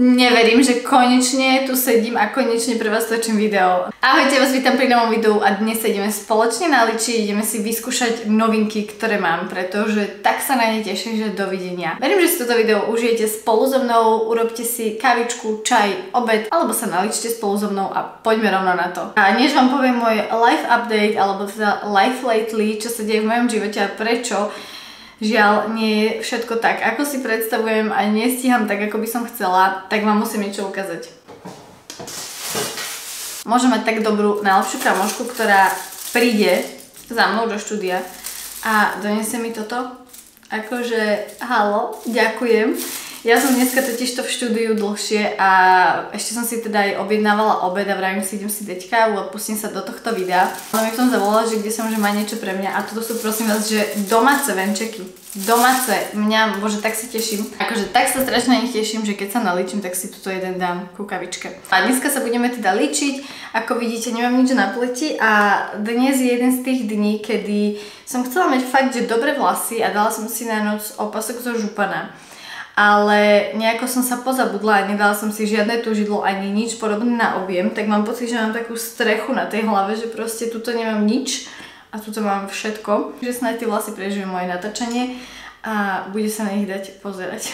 Neverím, že konečne tu sedím a konečne pre vás točím video. Ahojte, vás vítam pri novom videu a dnes sa ideme spoločne na Litchi, ideme si vyskúšať novinky, ktoré mám, pretože tak sa na ne teším, že dovidenia. Verím, že si toto video užijete spolu so mnou, urobte si kavičku, čaj, obed, alebo sa naličte spolu so mnou a poďme rovno na to. A než vám poviem môj life update, alebo teda life lately, čo sa deje v mojom živote a prečo, žiaľ, nie je všetko tak, ako si predstavujem a nestíham tak, ako by som chcela, tak vám musím niečo ukázať. Môžem mať tak dobrú, najlepšiu kamošku, ktorá príde za mnou do štúdia a donesie mi toto. Akože, halo, ďakujem. Ja som dneska totižto v štúdiu dlhšie a ešte som si teda aj objednávala obed a vravím si, idem si dať kávu a pustím sa do tohto videa. No mi v tom zavolala, že kde som, že má niečo pre mňa a toto sú prosím vás, že domáce venčeky. Domáce, mňa, bože, tak si teším. Akože tak sa strašne na nich teším, že keď sa naličím, tak si tuto jeden dám ku kavičke. A dneska sa budeme teda ličiť, ako vidíte, nemám nič na pleti a dnes je jeden z tých dní, kedy som chcela mať fakt, že dobré vlasy a dala som si na noc opasok zo župana. Ale nejako som sa pozabudla a nedala som si žiadne tužidlo ani nič podobné na objem, tak mám pocit, že mám takú strechu na tej hlave, že proste tuto nemám nič a tuto mám všetko. Že snáď tie vlasy prežijú moje natáčanie a bude sa na nich dať pozerať.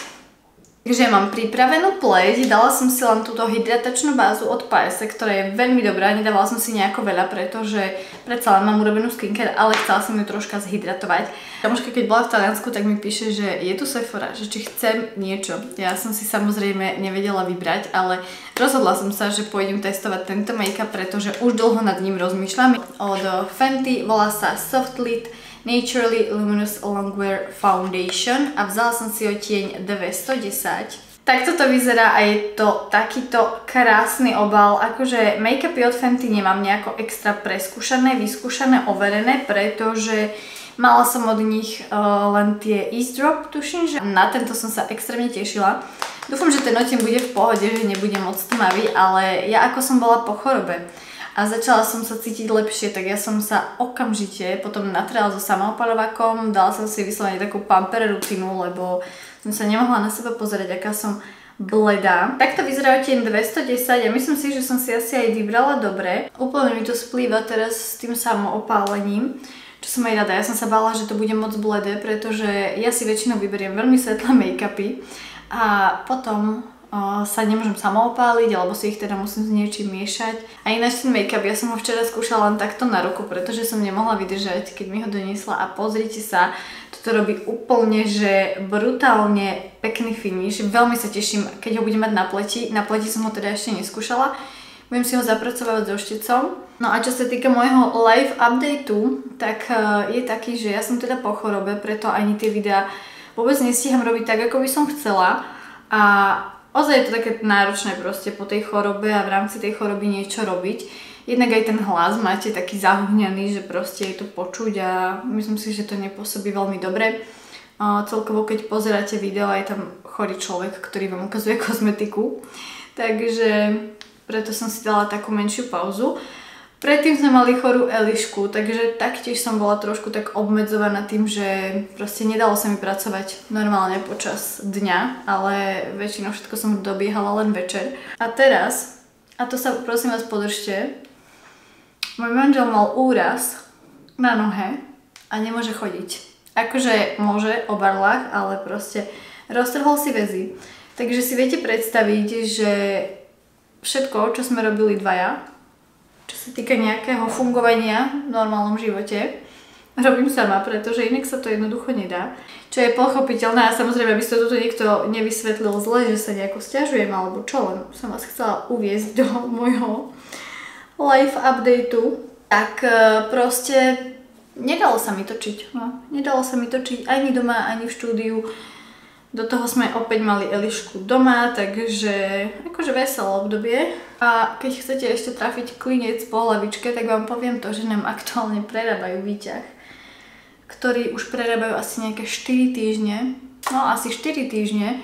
Takže mám pripravenú pleť, dala som si len túto hydratačnú bázu od Paese, ktorá je veľmi dobrá, nedávala som si nejako veľa, pretože predsa len mám urobenú skincare, ale chcela som ju troška zhydratovať. Kamoška, keď bola v Taliansku, tak mi píše, že je tu Sephora, že či chcem niečo. Ja som si samozrejme nevedela vybrať, ale rozhodla som sa, že pôjdem testovať tento make-up, pretože už dlho nad ním rozmýšľam. Od Fenty, volá sa Soft Lit Naturally Luminous Longwear Foundation a vzala som si odtieň 210. Takto to vyzerá a je to takýto krásny obal. Akože make-upy od Fenty nemám nejako extra preskúšané, vyskúšané, overené, pretože mala som od nich len tie Ease Drop, tuším, že na tento som sa extrémne tešila. Dúfam, že ten odtieň bude v pohode, že nebude moc tmavý, ale ja ako som bola po chorobe a začala som sa cítiť lepšie, tak ja som sa okamžite potom natrela so samoopalovakom, dala som si vyslovene takú pamper rutinu, lebo som sa nemohla na seba pozerať, aká som bledá. Takto vyzerá odtieň 210 a myslím si, že som si asi aj vybrala dobre. Úplne mi to splýva teraz s tým samoopálením, čo som aj rada. Ja som sa bála, že to bude moc bledé, pretože ja si väčšinou vyberiem veľmi svetlé make-upy a potom sa nemôžem samoopáliť, alebo si ich teda musím s niečím miešať. A ináč ten make-up, ja som ho včera skúšala len takto na ruku, pretože som nemohla vydržať, keď mi ho doniesla a pozrite sa, toto robí úplne, že brutálne pekný finish. Veľmi sa teším, keď ho budem mať na pleti. Na pleti som ho teda ešte neskúšala. Budem si ho zapracovať so štecom. No a čo sa týka môjho live updateu, tak je taký, že ja som teda po chorobe, preto ani tie videá vôbec nestíham robiť tak, ako by som chcela. A ozaj je to také náročné proste po tej chorobe a v rámci tej choroby niečo robiť. Jednak aj ten hlas máte taký zahuhňaný, že proste je to počuť a myslím si, že to nepôsobí veľmi dobre. Celkovo keď pozeráte video, je tam chorý človek, ktorý vám ukazuje kozmetiku. Takže preto som si dala takú menšiu pauzu. Predtým sme mali chorú Elišku, takže taktiež som bola trošku tak obmedzovaná tým, že proste nedalo sa mi pracovať normálne počas dňa, ale väčšinou všetko som dobiehala len večer. A teraz, a to sa prosím vás podržte, môj manžel mal úraz na nohe a nemôže chodiť. Akože môže o barlách, ale proste roztrhol si väzy. Takže si viete predstaviť, že všetko, čo sme robili dvaja, čo sa týka nejakého fungovania v normálnom živote, robím sama, pretože inak sa to jednoducho nedá. Čo je pochopiteľné a samozrejme, aby sa toto niekto nevysvetlil zle, že sa nejako sťažujem alebo čo, len som vás chcela uviesť do môjho live updateu. Tak proste nedalo sa mi točiť. No, nedalo sa mi točiť ani doma, ani v štúdiu. Do toho sme opäť mali Elišku doma, takže akože veselé obdobie. A keď chcete ešte trafiť klinec po hlavičke, tak vám poviem to, že nám aktuálne prerábajú výťah, ktorý už prerábajú asi nejaké 4 týždne. No asi 4 týždne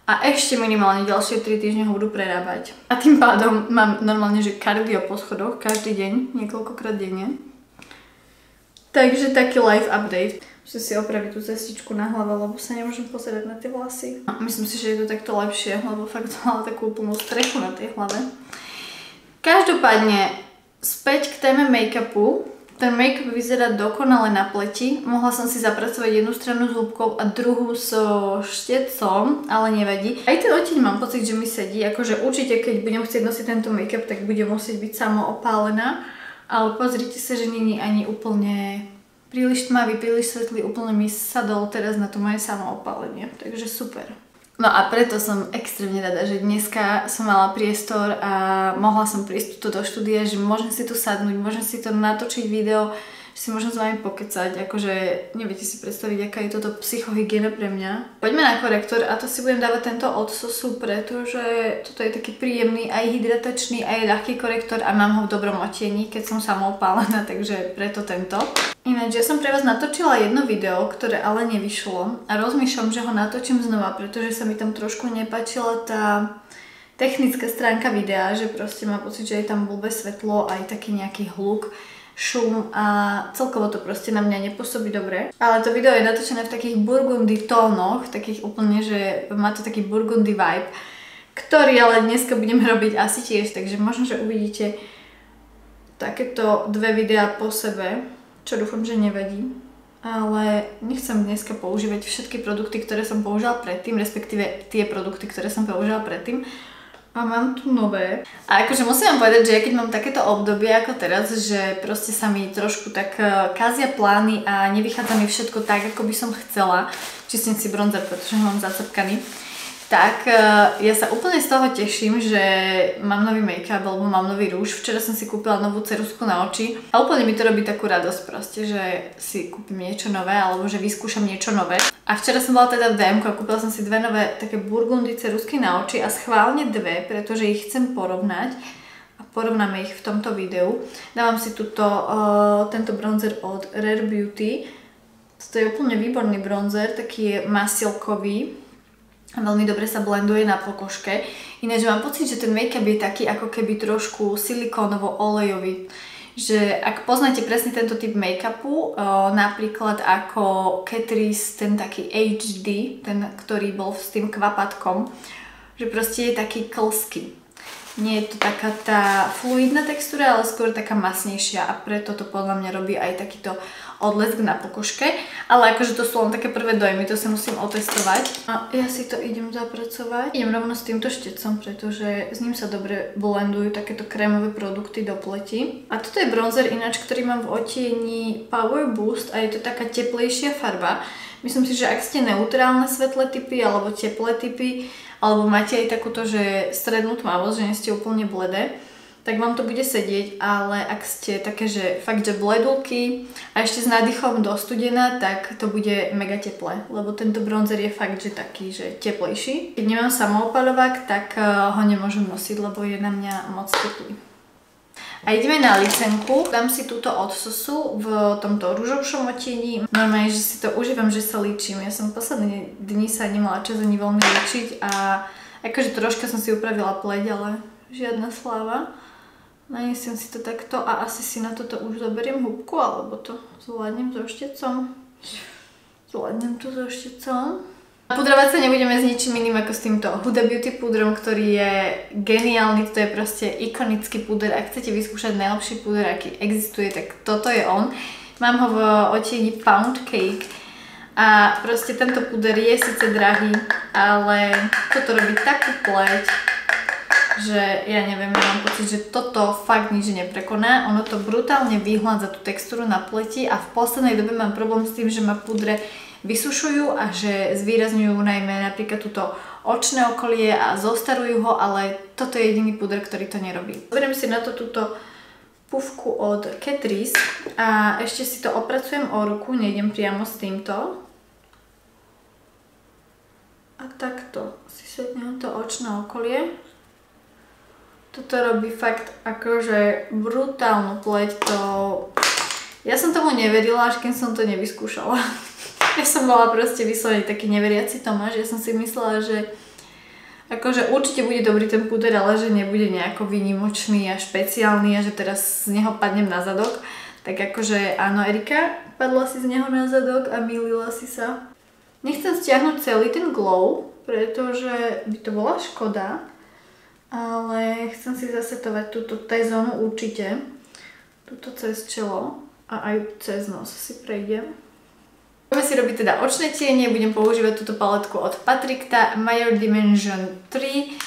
a ešte minimálne ďalšie 3 týždne ho budú prerábať. A tým pádom mám normálne, že kardio po schodoch každý deň, niekoľkokrát denne. Takže taký live update. Musím si opraviť tú cestičku na hlave, lebo sa nemôžem pozerať na tie vlasy. Myslím si, že je to takto lepšie, lebo fakt mala takú úplnú strechu na tej hlave. Každopádne, späť k téme make-upu. Ten make-up vyzerá dokonale na pleti. Mohla som si zapracovať jednu stranu s húbkou a druhú so štecom, ale nevadí. Aj ten odtieň mám pocit, že mi sedí. Akože určite, keď budem chcieť nosiť tento make-up, tak budem musieť byť samoopálená. Ale pozrite sa, že nie je ani úplne príliš tmavý, príliš svetlý. Úplne mi sadol teraz na to moje samoopálenie. Takže super. No a preto som extrémne rada, že dneska som mala priestor a mohla som prísť tuto do štúdia, že môžem si tu sadnúť, môžem si to natočiť video, že si môžem s vami pokecať, akože neviete si predstaviť, aká je toto psychohygiena pre mňa. Poďme na korektor a to si budem dávať tento od Sosu, pretože toto je taký príjemný, aj hydratačný, aj ľahký korektor a mám ho v dobrom odtieni, keď som samoopálená, takže preto tento. Ináč, ja som pre vás natočila jedno video, ktoré ale nevyšlo a rozmýšľam, že ho natočím znova, pretože sa mi tam trošku nepáčila tá technická stránka videa, že proste mám pocit, že je tam blbé svetlo, aj taký nejaký hluk, šum a celkovo to proste na mňa nepôsobí dobre. Ale to video je natočené v takých burgundy tónoch, takých úplne, že má to taký burgundy vibe, ktorý ale dneska budeme robiť asi tiež, takže možno, že uvidíte takéto dve videá po sebe, čo dúfam, že nevadí. Ale nechcem dneska používať všetky produkty, ktoré som použila predtým, respektíve tie produkty, ktoré som použila predtým. A mám tu nové. A akože musím vám povedať, že ja keď mám takéto obdobie ako teraz, že proste sa mi trošku tak kazia plány a nevychádza mi všetko tak, ako by som chcela. Čistím si bronzer, pretože ho mám zacapkaný. Tak ja sa úplne z toho teším, že mám nový make-up alebo mám nový rúž. Včera som si kúpila novú ceruzku na oči a úplne mi to robí takú radosť proste, že si kúpim niečo nové alebo že vyskúšam niečo nové. A včera som bola teda v DM-ku a kúpila som si dve nové také burgundy ceruzky na oči a schválne dve, pretože ich chcem porovnať a porovnáme ich v tomto videu. Dávam si tento bronzer od Rare Beauty. To je úplne výborný bronzer, taký je masilkový. A veľmi dobre sa blenduje na pokožke. Ináč mám pocit, že ten make-up je taký ako keby trošku silikónovo-olejový. Že ak poznáte presne tento typ make-upu, napríklad ako Catrice, ten taký HD, ten, ktorý bol s tým kvapatkom, že proste je taký klský. Nie je to taká tá fluidná textúra, ale skôr taká masnejšia a preto to podľa mňa robí aj takýto odlesk na pokožke. Ale akože to sú len také prvé dojmy, to sa musím otestovať. A ja si to idem zapracovať. Idem rovno s týmto štecom, pretože s ním sa dobre blendujú takéto krémové produkty do pleti. A toto je bronzer ináč, ktorý mám v odtieni Power Boost a je to taká teplejšia farba. Myslím si, že ak ste neutrálne svetlé typy alebo teplé typy, alebo máte aj takúto, že strednú tmavosť, že nie ste úplne bledé, tak vám to bude sedieť, ale ak ste také, že fakt, že bledulky a ešte s nádychom do studena, tak to bude mega teplé, lebo tento bronzer je fakt, že taký, že teplejší. Keď nemám samoopaľovák, tak ho nemôžem nosiť, lebo je na mňa moc teplý. A ideme na licenku. Dám si túto od Sosu v tomto ružovšom odtieni. Normálne, že si to užívam, že sa líčim. Ja som posledné dni sa nemala čas ani veľmi líčiť a akože troška som si upravila pleť, ale žiadna sláva. Nanesiem si to takto a asi si na toto už zoberiem húbku, alebo to zvládnem so štecom. Zvládnem to so štecom. Pudrovať sa nebudeme s ničím iným ako s týmto Huda Beauty púdrom, ktorý je geniálny, to je proste ikonický púder. Ak chcete vyskúšať najlepší púder, aký existuje, tak toto je on. Mám ho v odtieni Pound Cake a proste tento púder je síce drahý, ale toto robí takú pleť, že ja neviem, ja mám pocit, že toto fakt nič neprekoná. Ono to brutálne vyhľadza tú textúru na pleti a v poslednej dobe mám problém s tým, že ma púdre vysušujú a že zvýrazňujú najmä napríklad túto očné okolie a zostarujú ho, ale toto je jediný púder, ktorý to nerobí. Zoberiem si na to túto pufku od Catrice a ešte si to opracujem o ruku, nejdem priamo s týmto. A takto si sednem to očné okolie. Toto robí fakt akože brutálnu pleť, to... Ja som tomu neverila, až kým som to nevyskúšala. Ja som bola proste vyslovene taký neveriaci Tomáš, ja som si myslela, že akože určite bude dobrý ten púder, ale že nebude nejako výnimočný a špeciálny a že teraz z neho padnem na zadok. Tak akože áno, Erika, padla si z neho na zadok a mýlila si sa. Nechcem stiahnuť celý ten glow, pretože by to bola škoda, ale chcem si zasetovať túto T-zónu určite. Tuto cez čelo a aj cez nos si prejdem. Budeme si robiť teda očné tiene, budem používať túto paletku od Patrikta Major Dimension 3.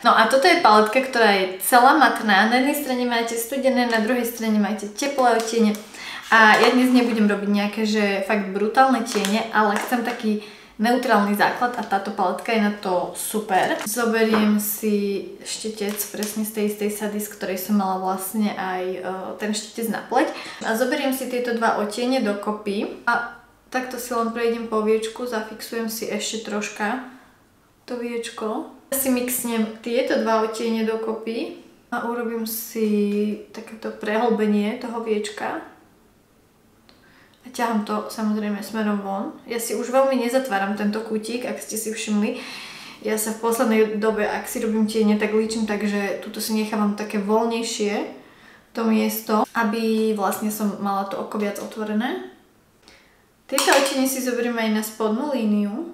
No a toto je paletka, ktorá je celá matná. Na jednej strane máte studené, na druhej strane máte teplé odtiene. A ja dnes nebudem robiť nejaké, že fakt brutálne tiene, ale chcem taký neutrálny základ a táto paletka je na to super. Zoberiem si štetec presne z tej istej sady, z ktorej som mala vlastne aj ten štetec na pleť. A zoberiem si tieto dva odtiene dokopy a takto si len prejdem po viečku, zafixujem si ešte troška to viečko. Ja si mixnem tieto dva odtiene dokopy a urobím si takéto prehlbenie toho viečka. A ťahám to samozrejme smerom von. Ja si už veľmi nezatváram tento kútik, ak ste si všimli. Ja sa v poslednej dobe, ak si robím tiene, tak líčim, takže tuto si nechávam také voľnejšie to miesto, aby vlastne som mala to oko viac otvorené. Tieto odtiene si zoberiem aj na spodnú líniu.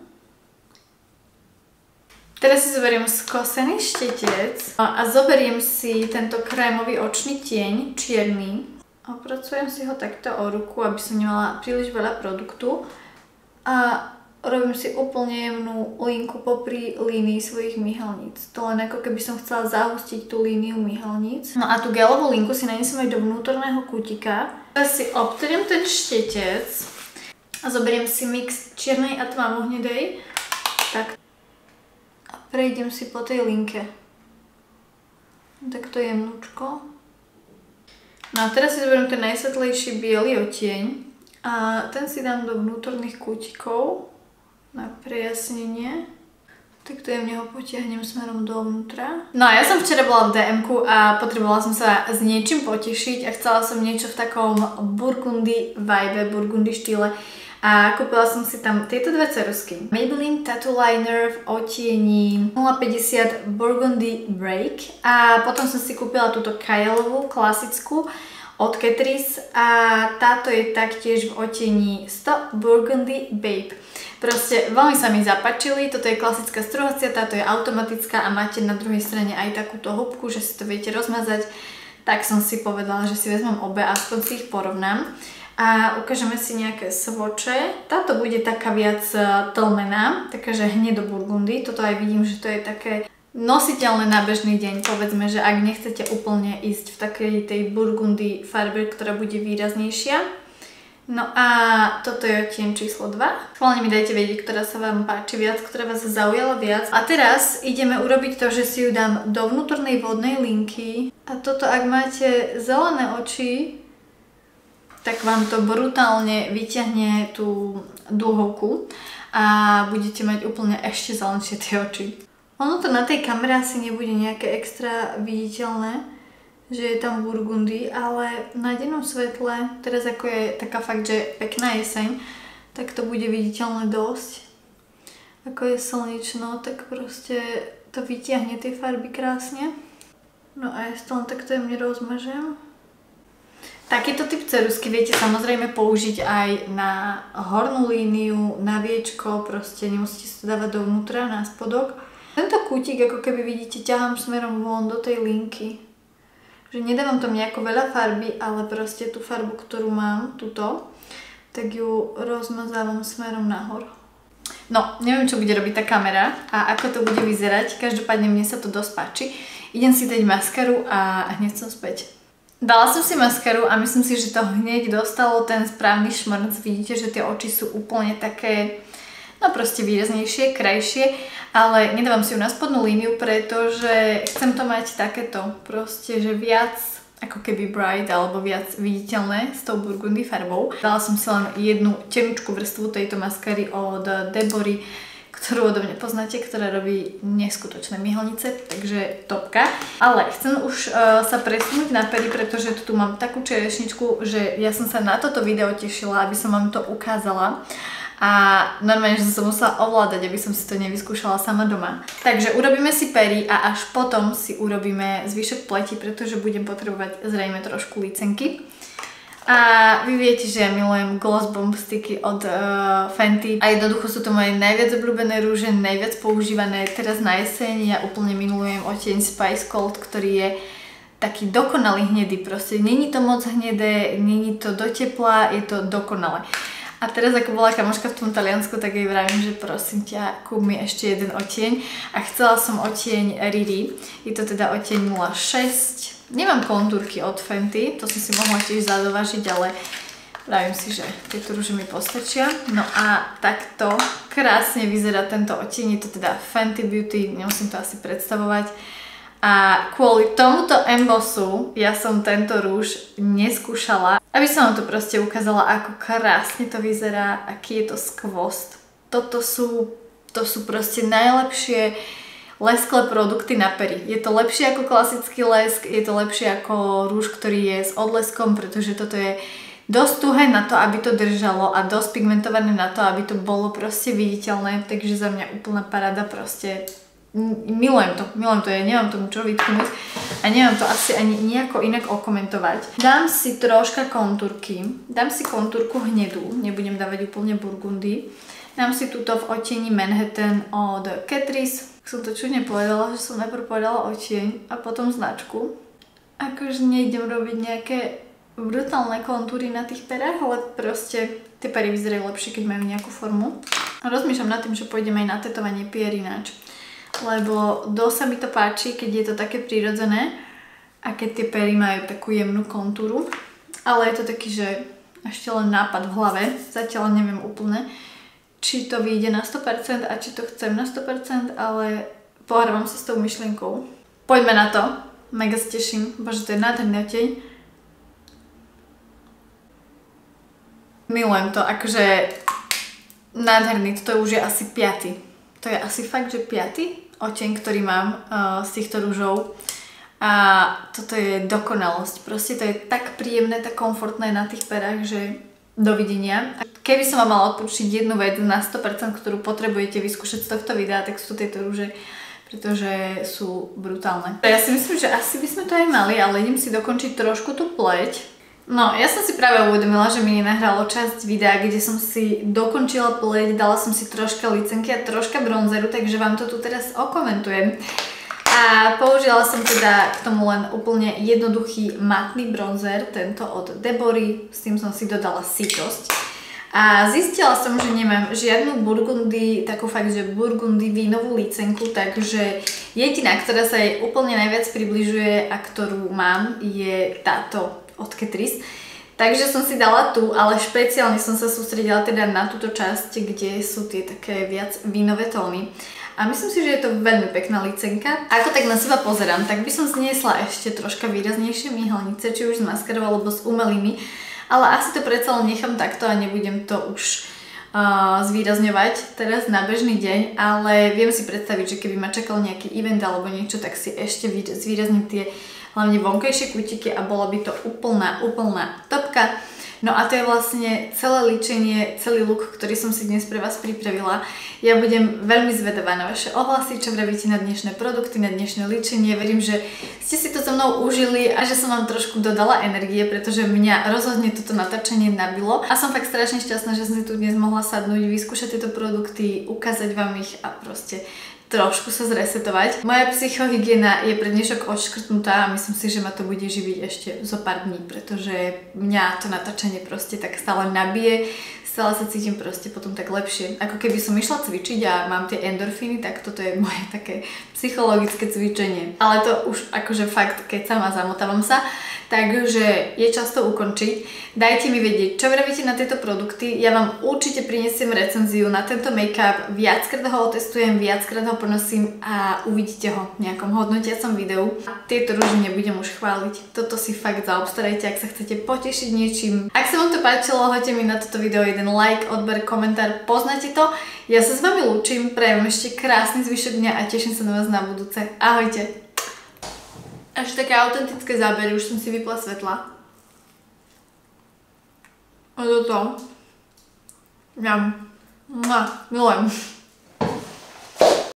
Teraz si zoberiem skosený štetec a zoberiem si tento krémový očný tieň, čierny. Opracujem si ho takto o ruku, aby som nemala príliš veľa produktu. A robím si úplne jemnú linku popri línii svojich myhalníc. To len ako keby som chcela zahustiť tú líniu myhalníc. No a tú gelovú linku si nanesem aj do vnútorného kútika. Teraz si obtriem ten štetec a zoberiem si mix čiernej a tmavohnedej. Tak. A prejdem si po tej linke. Takto jemnúčko. No a teraz si zoberiem ten najsvetlejší biely odtieň a ten si dám do vnútorných kútikov na prejasnenie. Takto jemne ho potiahnem smerom dovnútra. No a ja som včera bola v DM-ku a potrebovala som sa s niečím potešiť a chcela som niečo v takom burgundy vibe, burgundy štýle. A kúpila som si tam tieto dve ceruzky. Maybelline Tattoo Liner v odtieni 050 Burgundy Break. A potom som si kúpila túto Kielovú, klasickú, od Catrice. A táto je taktiež v odtieni 100 Burgundy Babe. Proste veľmi sa mi zapáčili. Toto je klasická struhacia, táto je automatická a máte na druhej strane aj takúto húbku, že si to viete rozmazať. Tak som si povedala, že si vezmem obe, aspoň si ich porovnám. A ukážeme si nejaké svoče. Táto bude taká viac tlmená, takáže hnedo burgundy. Toto aj vidím, že to je také nositeľné na bežný deň. Povedzme, že ak nechcete úplne ísť v takej tej burgundy farbe, ktorá bude výraznejšia. No a toto je odtieň číslo 2. Schválne mi dajte vedieť, ktorá sa vám páči viac, ktorá vás zaujala viac. A teraz ideme urobiť to, že si ju dám do vnútornej vodnej linky. A toto, ak máte zelené oči, tak vám to brutálne vyťahne tú dúhovku a budete mať úplne ešte zelenšie tie oči. Ono to na tej kamere asi nebude nejaké extra viditeľné, že je tam burgundy, ale na dennom svetle, teraz ako je taká fakt, že pekná jeseň, tak to bude viditeľné dosť. Ako je slnečno, tak proste to vyťahne tie farby krásne. No a ja si to len takto jemne rozmažem. Takýto typ ceruzky viete samozrejme použiť aj na hornú líniu, na viečko, proste nemusíte si to dávať dovnútra, na spodok. Tento kútik, ako keby vidíte, ťahám smerom von do tej linky. Že nedávam tam nejako veľa farby, ale proste tú farbu, ktorú mám, túto, tak ju rozmazávam smerom nahor. No, neviem, čo bude robiť tá kamera a ako to bude vyzerať, každopádne mne sa to dosť páči. Idem si dať maskaru a hneď som späť. Dala som si maskaru a myslím si, že to hneď dostalo ten správny šmrnc. Vidíte, že tie oči sú úplne také, no proste výraznejšie, krajšie, ale nedávam si ju na spodnú líniu, pretože chcem to mať takéto, proste, že viac ako keby bright alebo viac viditeľné s tou burgundy farbou. Dala som si len jednu tenučku vrstvu tejto maskary od Debory, ktorú odo mňa poznáte, ktorá robí neskutočné myhalnice, takže topka. Ale chcem už sa presunúť na pery, pretože tu mám takú čerešničku, že ja som sa na toto video tešila, aby som vám to ukázala. A normálne, že som musela ovládať, aby som si to nevyskúšala sama doma. Takže urobíme si pery a až potom si urobíme zvyšok pleti, pretože budem potrebovať zrejme trošku lícenky. A vy viete, že ja milujem Gloss Bomb Sticky od Fenty a jednoducho sú to moje najviac obľúbené rúže, najviac používané teraz na jeseň. Ja úplne milujem odtieň Spice Gold, ktorý je taký dokonalý hnedý proste. Není to moc hnedé, není to do tepla, je to dokonalé. A teraz ako bola kamoška v tom Taliansku, tak jej vravím, že prosím ťa, kúp mi ešte jeden odtieň. A chcela som odtieň Riri. Je to teda odtieň 06. Nemám kontúrky od Fenty, to som si mohla tiež zadovážiť, ale vravím si, že tieto rúže mi postačia. No a takto krásne vyzerá tento odtieň. Je to teda Fenty Beauty, nemusím to asi predstavovať. A kvôli tomuto embossu ja som tento rúž neskúšala, aby som vám to proste ukázala, ako krásne to vyzerá, aký je to skvost. To sú proste najlepšie lesklé produkty na pery. Je to lepšie ako klasický lesk, je to lepšie ako rúž, ktorý je s odleskom, pretože toto je dosť tuhé na to, aby to držalo a dosť pigmentované na to, aby to bolo proste viditeľné, takže za mňa úplná paráda proste. Milujem to, ja nemám tomu čo vytknúť a nemám to asi ani nejako inak okomentovať. Dám si troška kontúrky, dám si kontúrku hnedú, nebudem dávať úplne burgundy. Dám si túto v odtieni Manhattan od Catrice. Som to čudne povedala, že som najprv povedala odtieň a potom značku. Akože nejdem robiť nejaké brutálne kontúry na tých perách, ale proste tie pery vyzerajú lepšie, keď majú nejakú formu. Rozmýšľam nad tým, že pôjdem aj na tetovanie pier ináč. Lebo dosť sa mi to páči, keď je to také prirodzené a keď tie pery majú takú jemnú kontúru. Ale je to taký, že ešte len nápad v hlave, zatiaľ neviem úplne, či to vyjde na 100% a či to chcem na 100%, ale pohrávam sa s tou myšlienkou. Poďme na to, mega sa teším, bože, to je nádherný odtieň. Milujem to, akože nádherný, toto už je asi 5. To je asi fakt, že 5. odtieň, ktorý mám z týchto rúžov. A toto je dokonalosť. Proste to je tak príjemné, tak komfortné na tých perách, že dovidenia. A keby som vám mala odporúčiť jednu vec na 100%, ktorú potrebujete vyskúšať z tohto videa, tak sú tieto rúže, pretože sú brutálne. Ja si myslím, že asi by sme to aj mali, ale idem si dokončiť trošku tú pleť. No, ja som si práve uvedomila, že mi nenahralo časť videa, kde som si dokončila pleť, dala som si troška licenky a troška bronzeru, takže vám to tu teraz okomentujem. A použila som teda k tomu len úplne jednoduchý matný bronzer, tento od Debory, s tým som si dodala sítosť. A zistila som, že nemám žiadnu burgundy, takú fakt, že burgundy vínovú licenku, takže jediná, ktorá sa jej úplne najviac približuje a ktorú mám, je táto od Catrice. Takže som si dala tu, ale špeciálne som sa sústredila teda na túto časť, kde sú tie také viac vínové tóny. A myslím si, že je to veľmi pekná licenka. Ako tak na seba pozerám, tak by som zniesla ešte troška výraznejšie myhalnice, či už s maskarou alebo s umelými. Ale asi to predsa len nechám takto a nebudem to už zvýrazňovať teraz na bežný deň. Ale viem si predstaviť, že keby ma čakal nejaký event alebo niečo, tak si ešte zvýrazním tie hlavne vonkajšie kútiky a bola by to úplná topka. No a to je vlastne celé líčenie, celý look, ktorý som si dnes pre vás pripravila. Ja budem veľmi zvedavá na vaše ohlasy, čo vravíte na dnešné produkty, na dnešné líčenie. Verím, že ste si to so mnou užili a že som vám trošku dodala energie, pretože mňa rozhodne toto natáčanie nabilo. A som fakt strašne šťastná, že som si tu dnes mohla sadnúť, vyskúšať tieto produkty, ukázať vám ich a proste trošku sa zresetovať. Moja psychohygiena je pre dnešok odškrtnutá a myslím si, že ma to bude živiť ešte zo pár dní, pretože mňa to natáčanie proste tak stále nabije, stále sa cítim proste potom tak lepšie. Ako keby som išla cvičiť a mám tie endorfíny, tak toto je moje také psychologické cvičenie. Ale to už akože fakt, keď sama zamotávam sa, takže je čas to ukončiť. Dajte mi vedieť, čo vravíte na tieto produkty. Ja vám určite prinesiem recenziu na tento make-up. Viackrát ho otestujem, viackrát ho ponosím a uvidíte ho v nejakom hodnotiacom videu. Tieto rúže nebudem už chváliť. Toto si fakt zaobstarajte, ak sa chcete potešiť niečím. Ak sa vám to páčilo, hoďte mi na toto video jeden like, odber, komentár, poznáte to. Ja sa s vami lúčim, prajem ešte krásny zvyšok dňa a teším sa na vás na budúce. Ahojte! Až také autentické zábery, už som si vypla svetla. A toto. Milujem.